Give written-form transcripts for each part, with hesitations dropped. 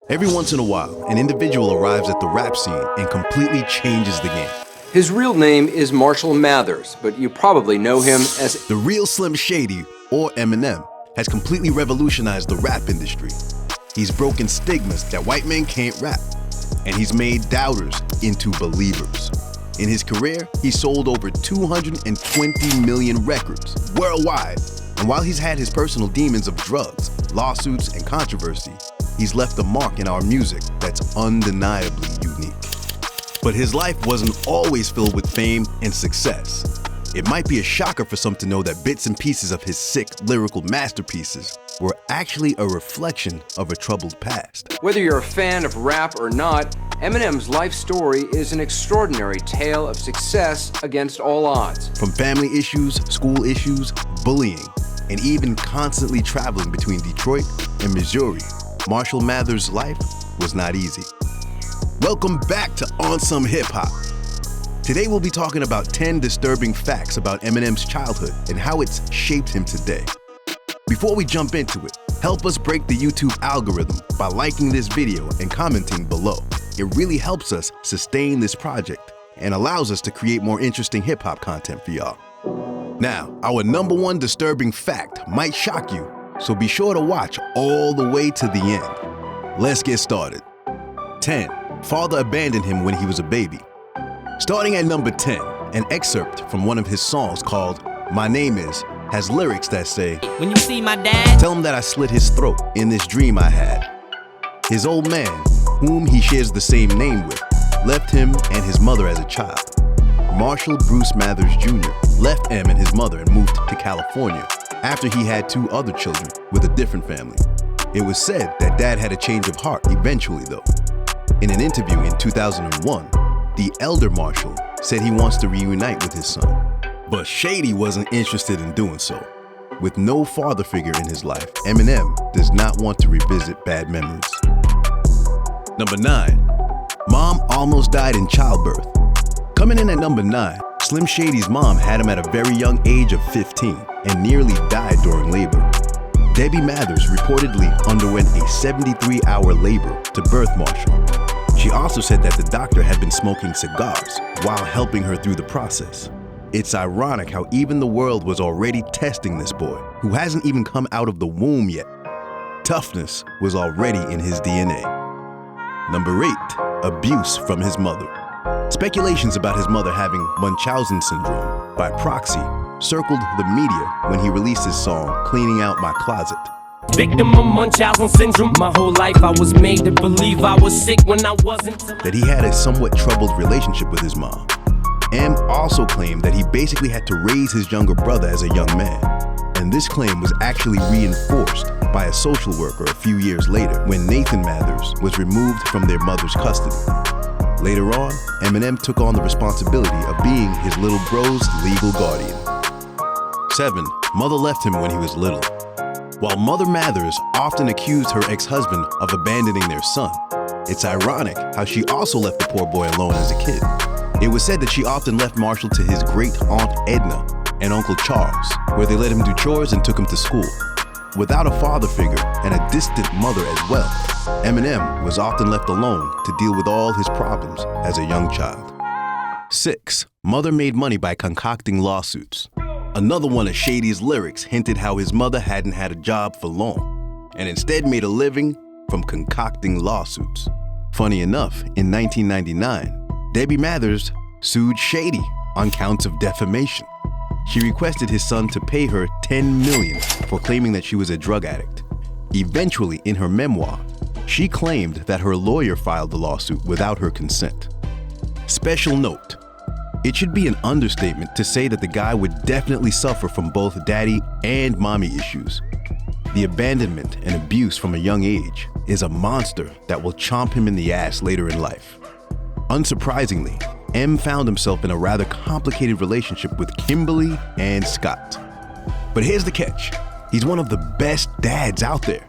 Every once in a while, an individual arrives at the rap scene and completely changes the game. His real name is Marshall Mathers, but you probably know him as The real Slim Shady, or Eminem, has completely revolutionized the rap industry. He's broken stigmas that white men can't rap, and he's made doubters into believers. In his career, he sold over 220 million records worldwide. And while he's had his personal demons of drugs, lawsuits, and controversy, he's left a mark in our music that's undeniably unique. But his life wasn't always filled with fame and success. It might be a shocker for some to know that bits and pieces of his sick lyrical masterpieces were actually a reflection of a troubled past. Whether you're a fan of rap or not, Eminem's life story is an extraordinary tale of success against all odds. From family issues, school issues, bullying, and even constantly traveling between Detroit and Missouri, Marshall Mathers' life was not easy. Welcome back to ONSUM Hip Hop. Today we'll be talking about 10 disturbing facts about Eminem's childhood and how it's shaped him today. Before we jump into it, help us break the YouTube algorithm by liking this video and commenting below. It really helps us sustain this project and allows us to create more interesting hip-hop content for y'all. Now, our number one disturbing fact might shock you, so be sure to watch all the way to the end. Let's get started. 10. Father abandoned him when he was a baby. Starting at number 10, an excerpt from one of his songs called My Name Is has lyrics that say, "When you see my dad, tell him that I slit his throat in this dream I had. His old man, whom he shares the same name with, left him and his mother as a child. Marshall Bruce Mathers Jr. left Em and his mother and moved to California after he had 2 other children with a different family. It was said that Dad had a change of heart eventually though. In an interview in 2001, the elder Marshall said he wants to reunite with his son. But Shady wasn't interested in doing so. With no father figure in his life, Eminem does not want to revisit bad memories. Number 9. Mom almost died in childbirth. Coming in at number 9, Slim Shady's mom had him at a very young age of 15 and nearly died during labor. Debbie Mathers reportedly underwent a 73-hour labor to birth Marshall. She also said that the doctor had been smoking cigars while helping her through the process. It's ironic how even the world was already testing this boy, who hasn't even come out of the womb yet. Toughness was already in his DNA. Number 8, abuse from his mother. Speculations about his mother having Munchausen syndrome by proxy circled the media when he released his song, Cleaning Out My Closet. victim of Munchausen syndrome. My whole life I was made to believe I was sick when I wasn't. That he had a somewhat troubled relationship with his mom. Em also claimed that he basically had to raise his younger brother as a young man. And this claim was actually reinforced by a social worker a few years later when Nathan Mathers was removed from their mother's custody. Later on, Eminem took on the responsibility of being his little bro's legal guardian. 7. Mother left him when he was little. While Mother Mathers often accused her ex-husband of abandoning their son, it's ironic how she also left the poor boy alone as a kid. It was said that she often left Marshall to his great-aunt Edna and Uncle Charles, where they let him do chores and took him to school. Without a father figure and a distant mother as well, Eminem was often left alone to deal with all his problems as a young child. 6. Mother made money by concocting lawsuits. Another one of Shady's lyrics hinted how his mother hadn't had a job for long, and instead made a living from concocting lawsuits. Funny enough, in 1999, Debbie Mathers sued Shady on counts of defamation. She requested his son to pay her $10 million for claiming that she was a drug addict. Eventually, in her memoir, she claimed that her lawyer filed the lawsuit without her consent. Special note, it should be an understatement to say that the guy would definitely suffer from both daddy and mommy issues. The abandonment and abuse from a young age is a monster that will chomp him in the ass later in life. Unsurprisingly, M found himself in a rather complicated relationship with Kimberly and Scott. But here's the catch, he's one of the best dads out there.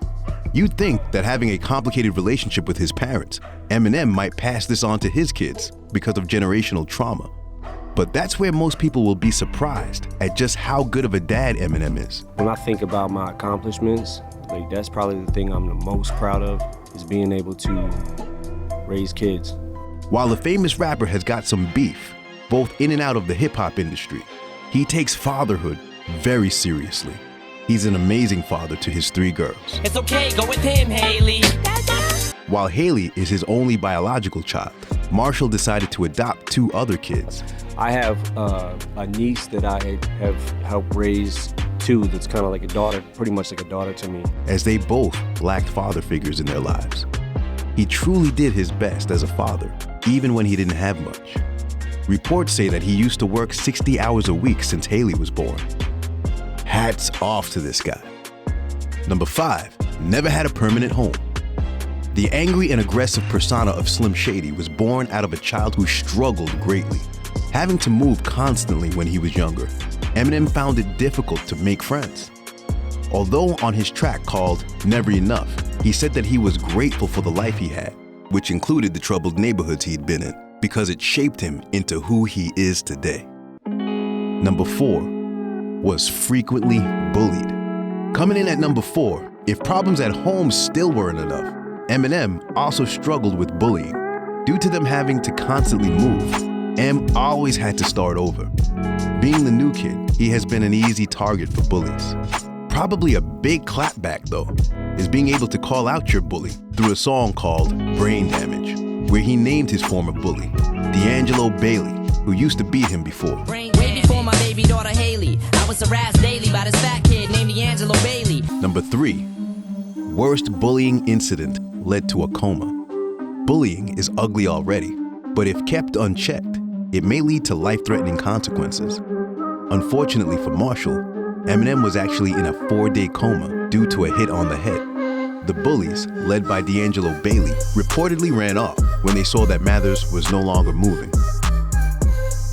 You'd think that having a complicated relationship with his parents, Eminem might pass this on to his kids because of generational trauma. But that's where most people will be surprised at just how good of a dad Eminem is. When I think about my accomplishments, that's probably the thing I'm the most proud of. is being able to raise kids. While the famous rapper has got some beef, both in and out of the hip-hop industry, he takes fatherhood very seriously. He's an amazing father to his 3 girls. It's okay, go with him, Haley. While Haley is his only biological child, Marshall decided to adopt 2 other kids. I have a niece that I have helped raise too, that's kind of like a daughter, pretty much like a daughter to me. As they both lacked father figures in their lives. He truly did his best as a father, even when he didn't have much. Reports say that he used to work 60 hours a week since Haley was born. Hats off to this guy. Number 5, never had a permanent home. The angry and aggressive persona of Slim Shady was born out of a child who struggled greatly. Having to move constantly when he was younger, Eminem found it difficult to make friends. Although on his track called Never Enough, he said that he was grateful for the life he had, which included the troubled neighborhoods he'd been in, because it shaped him into who he is today. Number 4 was frequently bullied. Coming in at number 4, if problems at home still weren't enough, Eminem also struggled with bullying. Due to them having to constantly move, M always had to start over. Being the new kid, he has been an easy target for bullies. Probably a big clapback though, is being able to call out your bully through a song called Brain Damage, where he named his former bully, D'Angelo Bailey, who used to beat him before. Way before my baby daughter Haley, I was harassed daily by this fat kid named D'Angelo Bailey. Number 3, worst bullying incident led to a coma. Bullying is ugly already, but if kept unchecked, it may lead to life-threatening consequences. Unfortunately for Marshall, Eminem was actually in a 4-day coma due to a hit on the head. The bullies, led by D'Angelo Bailey, reportedly ran off when they saw that Mathers was no longer moving.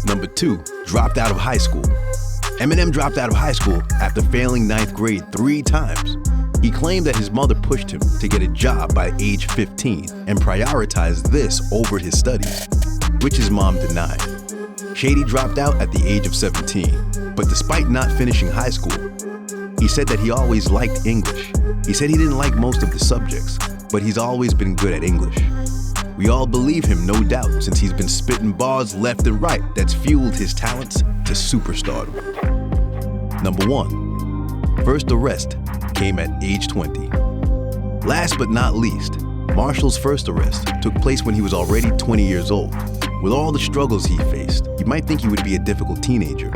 Number 2, dropped out of high school. Eminem dropped out of high school after failing 9th grade 3 times. He claimed that his mother pushed him to get a job by age 15 and prioritized this over his studies, which his mom denied. Shady dropped out at the age of 17, but despite not finishing high school, he said that he always liked English. He said he didn't like most of the subjects, but he's always been good at English. We all believe him, no doubt, since he's been spitting bars left and right that's fueled his talents to superstardom. Number 1, first arrest came at age 20. Last but not least, Marshall's first arrest took place when he was already 20 years old. With all the struggles he faced, you might think he would be a difficult teenager.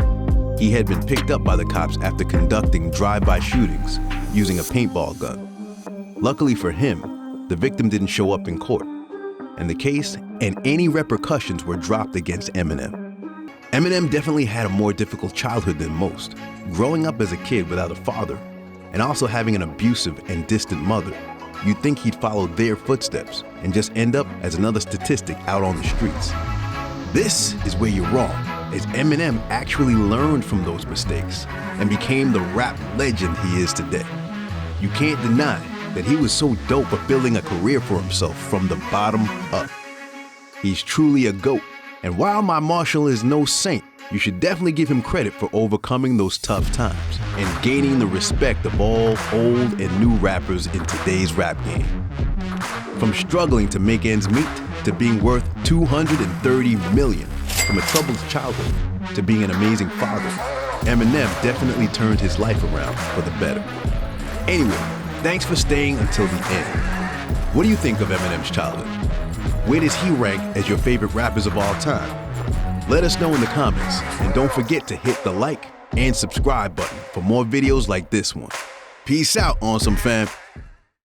He had been picked up by the cops after conducting drive-by shootings using a paintball gun. Luckily for him, the victim didn't show up in court, and the case and any repercussions were dropped against Eminem. Eminem definitely had a more difficult childhood than most, growing up as a kid without a father, and also having an abusive and distant mother. You'd think he'd follow their footsteps and just end up as another statistic out on the streets. This is where you're wrong, as Eminem actually learned from those mistakes and became the rap legend he is today. You can't deny that he was so dope at building a career for himself from the bottom up. He's truly a GOAT, and while my Marshall is no saint, you should definitely give him credit for overcoming those tough times and gaining the respect of all old and new rappers in today's rap game. From struggling to make ends meet to being worth $230 million, from a troubled childhood to being an amazing father, Eminem definitely turned his life around for the better. Anyway, thanks for staying until the end. What do you think of Eminem's childhood? Where does he rank as your favorite rappers of all time? Let us know in the comments, and don't forget to hit the like and subscribe button for more videos like this one. Peace out, ONSUM fam.